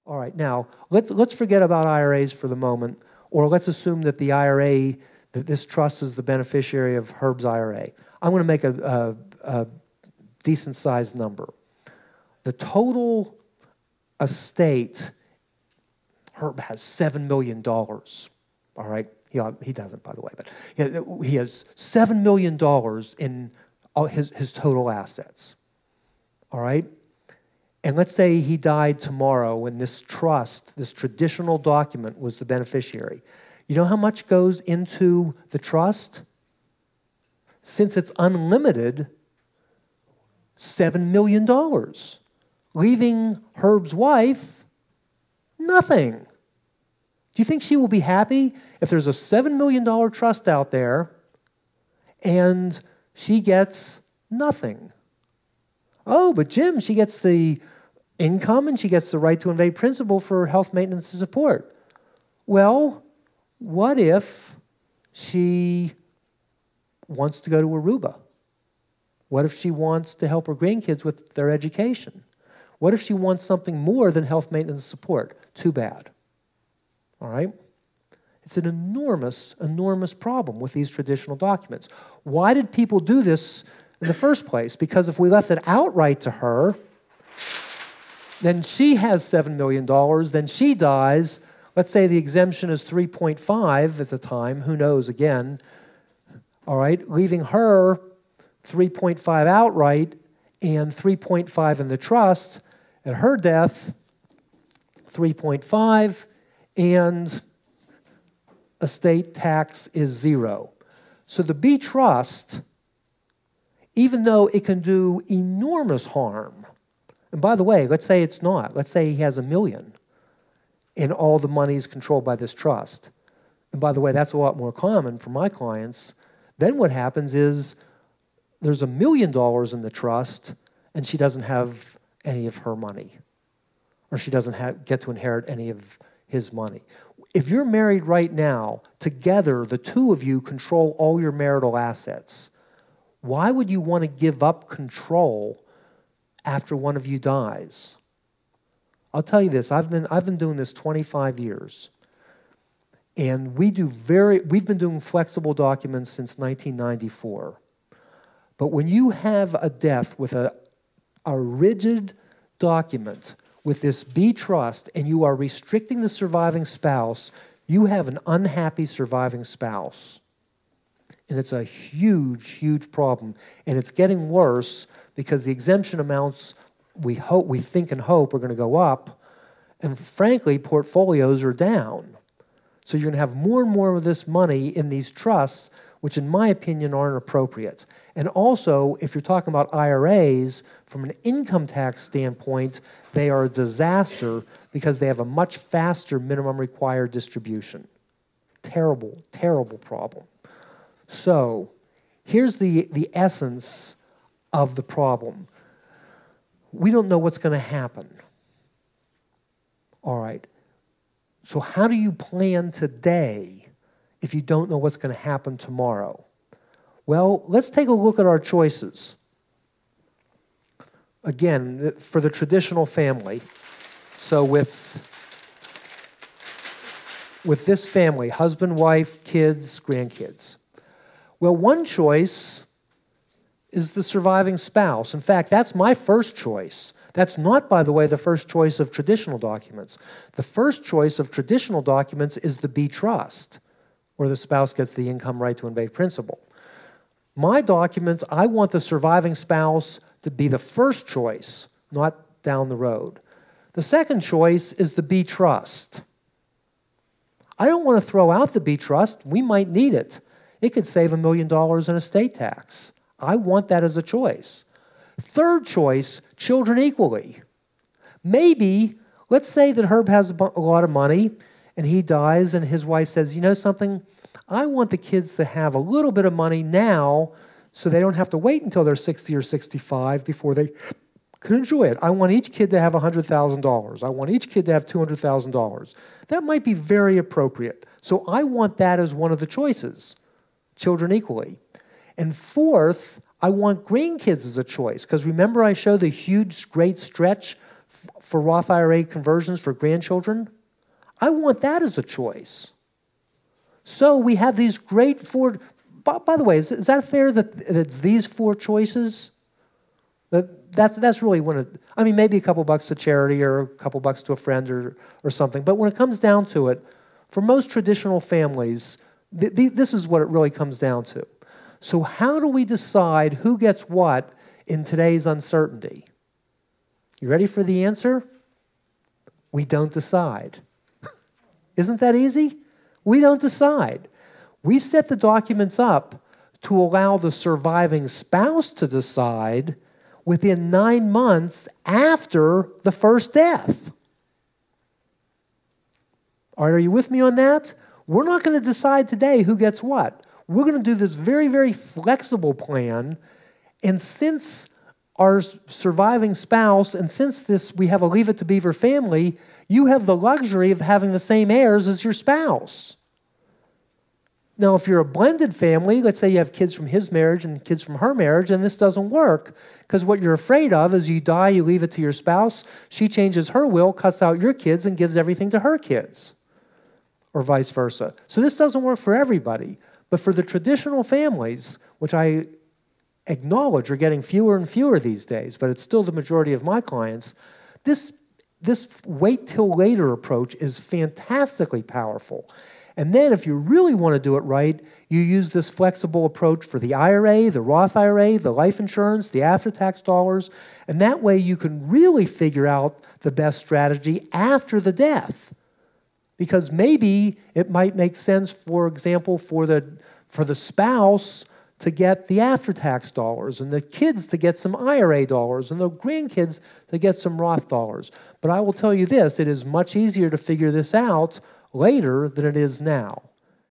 All right, now let's forget about IRAs for the moment, or let's assume that the IRA, that this trust is the beneficiary of Herb's IRA. I'm going to make a decent sized number. The total estate, Herb has $7 million. All right, he doesn't, by the way, but he has $7 million in all his total assets. All right. And let's say he died tomorrow and this trust, this traditional document, was the beneficiary. You know how much goes into the trust? Since it's unlimited, $7 million, leaving Herb's wife nothing. Do you think she will be happy if there's a $7 million trust out there and she gets nothing? Oh, but Jim, she gets the income and she gets the right to invade principal for health maintenance and support. Well, what if she wants to go to Aruba? What if she wants to help her grandkids with their education? What if she wants something more than health maintenance and support? Too bad. All right? It's an enormous, enormous problem with these traditional documents. Why did people do this in the first place? Because if we left it outright to her, then she has $7 million, then she dies. Let's say the exemption is 3.5 at the time, who knows again, all right, leaving her 3.5 outright and 3.5 in the trust. At her death, 3.5, and estate tax is 0. So the B trust, even though it can do enormous harm, and by the way, let's say it's not. Let's say he has $1 million and all the money is controlled by this trust. And by the way, that's a lot more common for my clients. Then what happens is there's $1 million in the trust and she doesn't have any of her money, or she doesn't get to inherit any of his money. If you're married right now, together, the two of you control all your marital assets. Why would you want to give up control after one of you dies? I'll tell you this, I've been doing this 25 years. And we've been doing flexible documents since 1994. But when you have a death with a rigid document with this B trust and you are restricting the surviving spouse, you have an unhappy surviving spouse. And it's a huge, huge problem. And it's getting worse because the exemption amounts we think and hope are going to go up. And frankly, portfolios are down. So you're going to have more and more of this money in these trusts, which in my opinion aren't appropriate. And also, if you're talking about IRAs, from an income tax standpoint, they are a disaster because they have a much faster minimum required distribution. Terrible, terrible problem. So here's the essence of the problem. We don't know what's going to happen. All right. So how do you plan today if you don't know what's going to happen tomorrow? Well, let's take a look at our choices. Again, for the traditional family. So with this family, husband, wife, kids, grandkids. Well, one choice is the surviving spouse. In fact, that's my first choice. That's not, by the way, the first choice of traditional documents. The first choice of traditional documents is the B trust, where the spouse gets the income right to invade principal. My documents, I want the surviving spouse to be the first choice, not down the road. The second choice is the B trust. I don't want to throw out the B trust. We might need it. It could save $1 million in estate tax. I want that as a choice. Third choice, children equally. Maybe, let's say that Herb has a lot of money and he dies and his wife says, you know something, I want the kids to have a little bit of money now so they don't have to wait until they're 60 or 65 before they can enjoy it. I want each kid to have $100,000. I want each kid to have $200,000. That might be very appropriate. So I want that as one of the choices, children equally. And fourth, I want grandkids as a choice, because remember I showed the huge, great stretch for Roth IRA conversions for grandchildren? I want that as a choice. So we have these great four. By the way, is that fair that it's these four choices? That's really when it. I mean, maybe a couple bucks to charity or a couple bucks to a friend or something. But when it comes down to it, for most traditional families, this is what it really comes down to. So how do we decide who gets what in today's uncertainty? You ready for the answer? We don't decide. Isn't that easy? We don't decide. We set the documents up to allow the surviving spouse to decide within 9 months after the first death. All right, are you with me on that? We're not going to decide today who gets what. We're going to do this very, very flexible plan, and since our surviving spouse, and since we have a Leave It to Beaver family, you have the luxury of having the same heirs as your spouse. Now, if you're a blended family, let's say you have kids from his marriage and kids from her marriage, and this doesn't work, because what you're afraid of is you die, you leave it to your spouse, she changes her will, cuts out your kids, and gives everything to her kids, or vice versa. So this doesn't work for everybody, but for the traditional families, which I acknowledge are getting fewer and fewer these days, but it's still the majority of my clients, this wait till later approach is fantastically powerful. And then if you really want to do it right, you use this flexible approach for the IRA, the Roth IRA, the life insurance, the after-tax dollars, and that way you can really figure out the best strategy after the death. Because maybe it might make sense, for example, for the spouse to get the after-tax dollars, and the kids to get some IRA dollars, and the grandkids to get some Roth dollars. But I will tell you this, it is much easier to figure this out later than it is now.